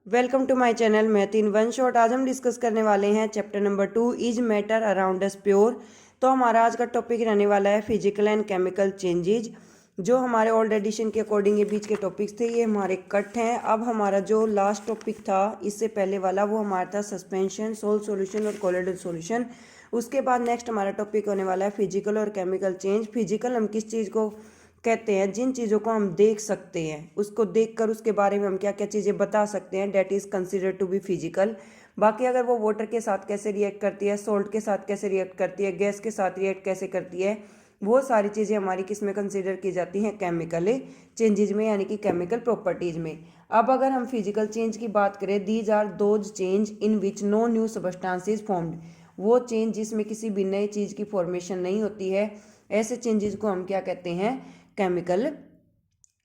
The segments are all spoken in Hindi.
Welcome to my channel. मैं तीन वन शॉट। आज हम डिस्कस करने वाले हैं chapter number 2 is matter around us pure. तो हमारा आज का टॉपिक रहने वाला है फिजिकल एंड केमिकल चेंजेज। जो हमारे ओल्ड एडिशन के अकॉर्डिंग ये बीच के टॉपिक्स थे, ये हमारे कट हैं। अब हमारा जो लास्ट टॉपिक था इससे पहले वाला, वो हमारा था सस्पेंशन, सोल्ड सॉल्यूशन और कोलोइडल सॉल्यूशन। उसके बाद नेक्स्ट हमारा टॉपिक होने वाला है फिजिकल और केमिकल चेंज। फिजिकल हम किस चीज़ को कहते हैं? जिन चीज़ों को हम देख सकते हैं, उसको देखकर उसके बारे में हम क्या क्या चीज़ें बता सकते हैं, that is considered to be physical. बाकी अगर वो वाटर के साथ कैसे रिएक्ट करती है, सोल्ट के साथ कैसे रिएक्ट करती है, गैस के साथ रिएक्ट कैसे करती है, वो सारी चीज़ें हमारी किस में कंसिडर की जाती हैं? केमिकल चेंजेज में, यानी कि केमिकल प्रॉपर्टीज़ में। अब अगर हम फिजिकल चेंज की बात करें, these are those change in which no new substance is formed. वो चेंज जिसमें किसी भी नई चीज़ की फॉर्मेशन नहीं होती है, ऐसे चेंजेस को हम क्या कहते हैं? Chemical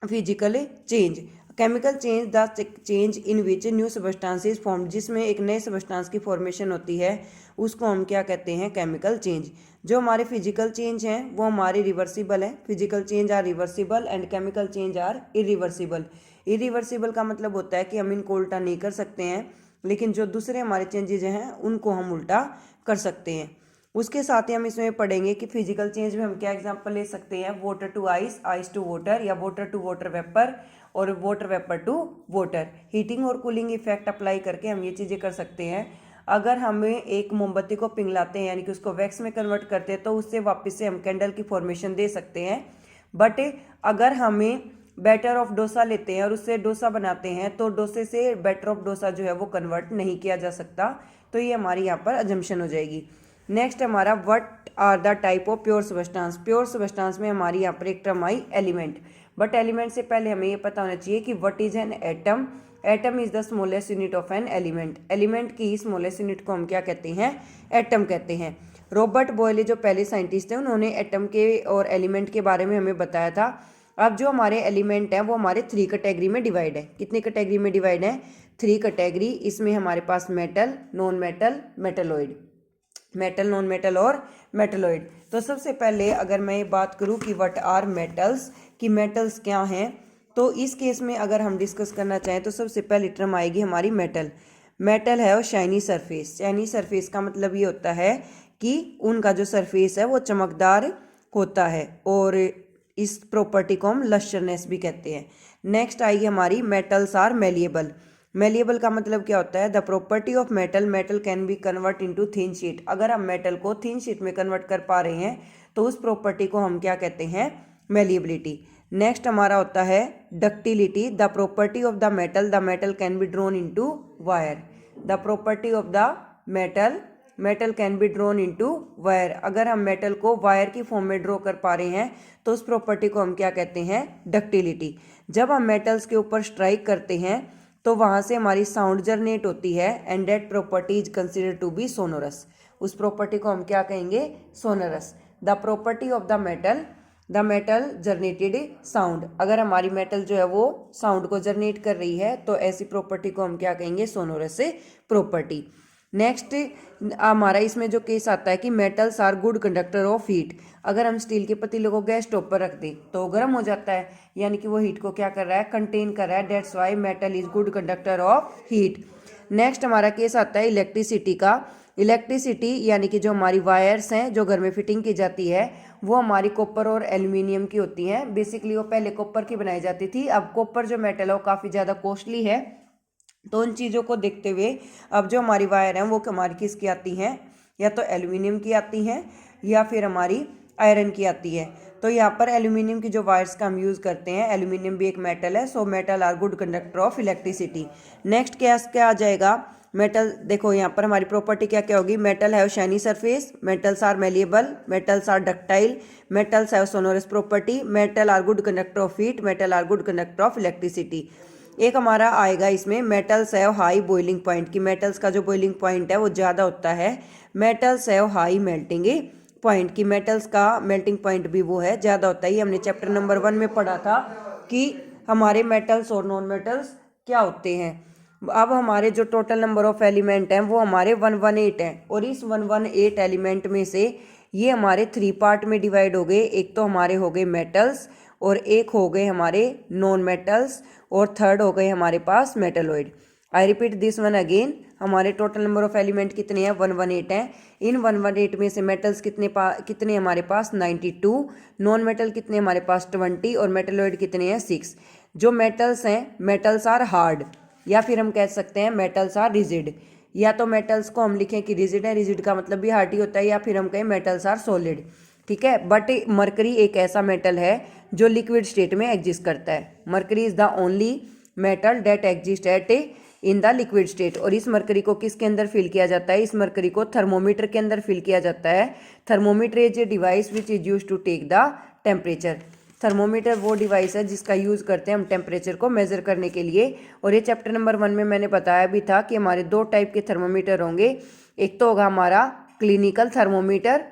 physical change. Chemical change the change in which new substance is formed, जिसमें एक नए सबस्टांस की फॉर्मेशन होती है, उसको हम क्या कहते हैं? Chemical change. जो हमारे फिजिकल चेंज हैं वो हमारे रिवर्सिबल हैं। Physical change are reversible and chemical change are irreversible. Irreversible का मतलब होता है कि हम इनको उल्टा नहीं कर सकते हैं, लेकिन जो दूसरे हमारे चेंजेज हैं उनको हम उल्टा कर सकते हैं। उसके साथ ही हम इसमें पढ़ेंगे कि फिजिकल चेंज में हम क्या एग्जांपल ले सकते हैं? Water to ice, ice to water, या वाटर टू वाटर वेपर और water vapour to water. Heating और कूलिंग इफेक्ट अप्लाई करके हम ये चीज़ें कर सकते हैं। अगर हमें एक मोमबत्ती को पिघलाते हैं, यानी कि उसको वैक्स में कन्वर्ट करते हैं, तो उससे वापस से हम कैंडल की फॉर्मेशन दे सकते हैं। बट अगर हमें बैटर ऑफ डोसा लेते हैं और उससे डोसा बनाते हैं, तो डोसे से बैटर ऑफ डोसा जो है वो कन्वर्ट नहीं किया जा सकता। तो ये हमारी यहाँ पर अजम्पशन हो जाएगी। नेक्स्ट हमारा what are the type of pure substance. Pure substance में हमारी यहाँ पर एक टर्म आई एलिमेंट। बट एलिमेंट से पहले हमें ये पता होना चाहिए कि what is an atom. Atom is the smallest unit of an element. Element की स्मॉलेस्ट यूनिट को हम क्या कहते हैं? एटम कहते हैं। रॉबर्ट बॉयले जो पहले साइंटिस्ट थे, उन्होंने एटम के और एलिमेंट के बारे में हमें बताया था। अब जो हमारे एलिमेंट हैं वो हमारे 3 कैटेगरी में डिवाइड है। कितनी कैटेगरी में डिवाइड है? 3 कैटेगरी। इसमें हमारे पास metal, non metal, metalloid. Metal, non metal और मेटलॉइड। तो सबसे पहले अगर मैं ये बात करूँ कि व्हाट आर मेटल्स, कि मेटल्स क्या हैं, तो इस केस में अगर हम डिस्कस करना चाहें तो सबसे पहली टर्म आएगी हमारी मेटल। मेटल है वो शाइनी सरफेस। शाइनी सरफेस का मतलब ये होता है कि उनका जो सरफेस है वो चमकदार होता है, और इस प्रॉपर्टी को हम लस्टरनेस भी कहते हैं। नेक्स्ट आएगी हमारी मेटल्स आर मेलिएबल। मेलिएबल का मतलब क्या होता है? The property of metal, metal can be convert into thin sheet. अगर हम मेटल को थिन शीट में कन्वर्ट कर पा रहे हैं तो उस प्रॉपर्टी को हम क्या कहते हैं? मेलिएबिलिटी। नेक्स्ट हमारा होता है ductility. The property of the metal can be drone into wire. The property of the metal can be drone into wire. अगर हम मेटल को वायर की फॉर्म में ड्रॉ कर पा रहे हैं तो उस प्रॉपर्टी को हम क्या कहते हैं? डक्टिलिटी। जब हम मेटल्स के ऊपर स्ट्राइक करते हैं तो वहाँ से हमारी साउंड जनरेट होती है, and that property is consider to be sonorous. उस प्रॉपर्टी को हम क्या कहेंगे? Sonorous. The property of the metal generated sound. अगर हमारी मेटल जो है वो साउंड को जनरेट कर रही है तो ऐसी प्रॉपर्टी को हम क्या कहेंगे? Sonorous property. नेक्स्ट हमारा इसमें जो केस आता है कि metals are good conductor of heat. अगर हम स्टील के पतीले को गैस स्टोव पर रख दें तो गर्म हो जाता है, यानी कि वो हीट को क्या कर रहा है? कंटेन कर रहा है। That's why metal is good conductor of heat. Next हमारा केस आता है इलेक्ट्रिसिटी का। इलेक्ट्रिसिटी यानी कि जो हमारी वायर्स हैं जो घर में फिटिंग की जाती है, वो हमारी कॉपर और एल्यूमिनियम की होती हैं। बेसिकली वो पहले कॉपर की बनाई जाती थी। अब कॉपर जो मेटल है वो काफ़ी ज़्यादा कॉस्टली है, तो उन चीज़ों को देखते हुए अब जो हमारी वायर हैं वो हमारी किसकी आती हैं? या तो एल्यूमिनियम की आती हैं या फिर हमारी आयरन की आती है। तो यहाँ पर एल्यूमिनियम की जो वायर्स का हम यूज़ करते हैं, एल्यूमिनियम भी एक मेटल है, so metal are good conductor of electricity. Next क्या आ जाएगा? मेटल। देखो यहाँ पर हमारी प्रॉपर्टी क्या क्या होगी? Metal have shiny surface, metals are malleable, metals are ductile, metals have sonorous property, metal are good conductor of heat, metal are good conductor of electricity. एक हमारा आएगा इसमें metals have high boiling point, कि मेटल्स का जो बॉइलिंग पॉइंट है वो ज़्यादा होता है। Metals have high melting point, की मेटल्स का मेल्टिंग पॉइंट भी वो है ज़्यादा होता है। ये हमने चैप्टर नंबर 1 में पढ़ा था कि हमारे मेटल्स और नॉन मेटल्स क्या होते हैं। अब हमारे जो टोटल नंबर ऑफ एलिमेंट हैं वो हमारे 118 हैं, और इस 118 एलिमेंट में से ये हमारे 3 पार्ट में डिवाइड हो गए। एक तो हमारे हो गए मेटल्स, और एक हो गए हमारे नॉन मेटल्स, और थर्ड हो गए हमारे पास metalloid. I repeat this one again. हमारे टोटल नंबर ऑफ एलिमेंट कितने हैं? 118 हैं। इन 118 में से मेटल्स कितने हमारे पास? 92। नॉन मेटल कितने हमारे पास? 20 और मेटलॉइड कितने हैं? 6। जो मेटल्स हैं, मेटल्स आर हार्ड, या फिर हम कह सकते हैं मेटल्स आर रिजिड। या तो मेटल्स को हम लिखें कि रिजिड है, रिजिड का मतलब भी हार्ड ही होता है, या फिर हम कहें मेटल्स आर सॉलिड। ठीक है, बट मरकरी एक ऐसा मेटल है जो लिक्विड स्टेट में एग्जिस्ट करता है। Mercury is the only metal that exist at in the liquid state. और इस मरकरी को किसके अंदर फिल किया जाता है? इस मरकरी को थर्मोमीटर के अंदर फिल किया जाता है। Thermometer is a device which is use to take the temperature. Thermometer वो डिवाइस है जिसका यूज़ करते हैं हम टेम्परेचर को मेजर करने के लिए। और ये चैप्टर नंबर 1 में मैंने बताया भी था कि हमारे 2 टाइप के थर्मोमीटर होंगे। एक तो होगा हमारा क्लिनिकल थर्मोमीटर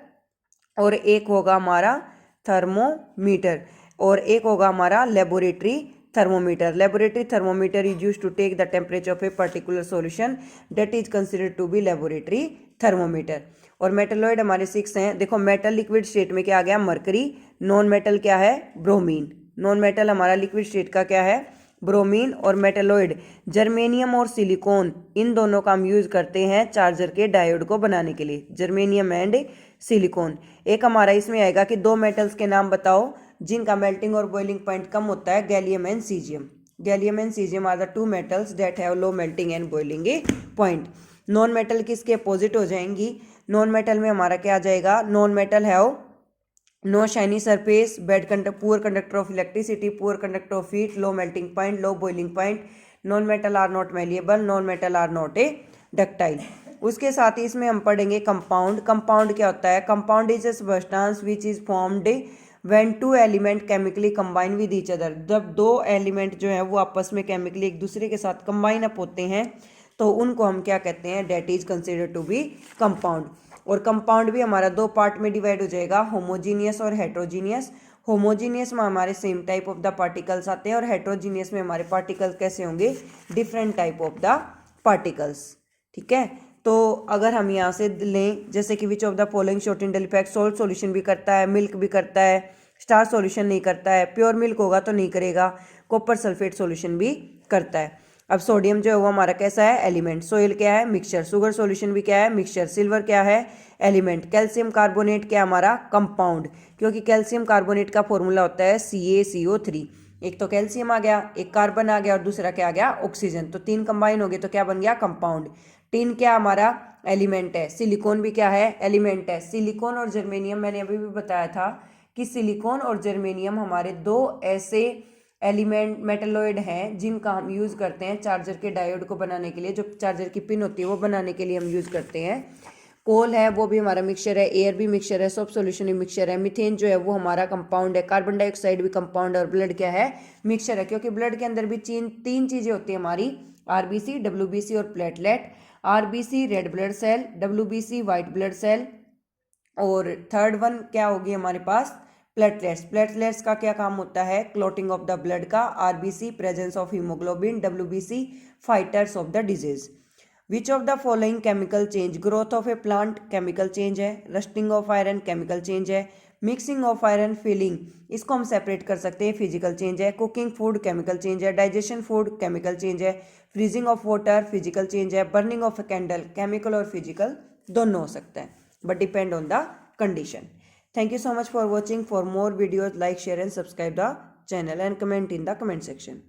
और एक होगा हमारा थर्मोमीटर, और एक होगा हमारा laboratory thermometer. Laboratory thermometer is use to take the temperature of a particular solution that is considered to be laboratory thermometer. और मेटलॉइड हमारे 6 हैं। देखो, मेटल लिक्विड स्टेट में क्या आ गया? मरकरी। नॉन मेटल क्या है? ब्रोमीन। नॉन मेटल हमारा लिक्विड स्टेट का क्या है? ब्रोमीन। और मेटलॉइड जर्मेनियम और सिलिकॉन, इन दोनों का हम यूज करते हैं चार्जर के डायोड को बनाने के लिए। Germanium and silicon. एक हमारा इसमें आएगा कि 2 मेटल्स के नाम बताओ जिनका मेल्टिंग और बॉइलिंग पॉइंट कम होता है। Gallium and caesium. Gallium and caesium are the 2 metals that have low melting and boiling point. Non metal किसके अपोजिट हो जाएंगी? नॉन मेटल में हमारा क्या आ जाएगा? Non metal have no shiny surface, poor conductor of electricity, poor conductor of heat, low melting point, low boiling point. Non metal are not malleable, non metal are not a ductile. उसके साथ ही इसमें हम पढ़ेंगे कंपाउंड। कंपाउंड क्या होता है? Compound is a substance which is formed when 2 element chemically combine with each other. जब 2 एलिमेंट जो है वो आपस में केमिकली एक दूसरे के साथ कंबाइन अप होते हैं तो उनको हम क्या कहते हैं? That is considered to be compound. और कंपाउंड भी हमारा 2 पार्ट में डिवाइड हो जाएगा, होमोजीनियस और हेट्रोजीनियस। होमोजीनियस में हमारे same type of the particles आते हैं और हेट्रोजीनियस में हमारे पार्टिकल्स कैसे होंगे? Different type of the particles. ठीक है, तो अगर हम यहाँ से लें जैसे कि विच of the following short in effect, salt solution भी करता है, मिल्क भी करता है, स्टार सॉल्यूशन नहीं करता है, प्योर मिल्क होगा तो नहीं करेगा, कॉपर सल्फेट सॉल्यूशन भी करता है। अब सोडियम जो है वो हमारा कैसा है? एलिमेंट। सोइल क्या है? मिक्सचर। शुगर सॉल्यूशन भी क्या है? मिक्सचर। सिल्वर क्या है? एलिमेंट। कैल्शियम कार्बोनेट क्या हमारा? कंपाउंड, क्योंकि कैल्शियम कार्बोनेट का फॉर्मूला होता है CaCO3। एक तो कैल्शियम आ गया, एक कार्बन आ गया और दूसरा क्या आ गया? ऑक्सीजन। तो 3 कंबाइन हो गए तो क्या बन गया? कंपाउंड। टिन क्या हमारा? एलिमेंट है। सिलिकॉन भी क्या है? एलिमेंट है। सिलिकॉन और जर्मेनियम मैंने अभी भी बताया था कि सिलिकॉन और जर्मेनियम हमारे 2 ऐसे एलिमेंट मेटलॉइड हैं जिनका हम यूज़ करते हैं चार्जर के डायोड को बनाने के लिए। जो चार्जर की पिन होती है वो बनाने के लिए हम यूज़ करते हैं। कोल है वो भी हमारा मिक्सचर है, एयर भी मिक्सचर है, सोप सॉल्यूशन भी मिक्सचर है, मीथेन जो है वो हमारा कंपाउंड है, कार्बन डाइऑक्साइड भी कंपाउंड है, और ब्लड क्या है? मिक्सचर है। क्योंकि ब्लड के अंदर भी 3 चीज़ें होती है हमारी, RBC, WBC और platelet. RBC red blood cell, WBC white blood cell, और थर्ड वन क्या होगी हमारे पास? प्लेटलेट्स। प्लेटलेट्स का क्या काम होता है? क्लॉटिंग ऑफ द ब्लड का। RBC presence of haemoglobin, WBC fighters of the disease. Which of the following chemical change? Growth of a plant chemical change है, rusting of iron chemical change है, मिक्सिंग ऑफ आयरन फिलिंग इसको हम सेपरेट कर सकते हैं, फिजिकल चेंज है, कुकिंग फूड केमिकल चेंज है, डाइजेशन फूड केमिकल चेंज है, freezing of water physical change है, burning of a candle chemical और फिजिकल दोनों हो सकते हैं, but depend on the condition. Thank you so much for watching. For more videos, like, share and subscribe the channel and comment in the comment section.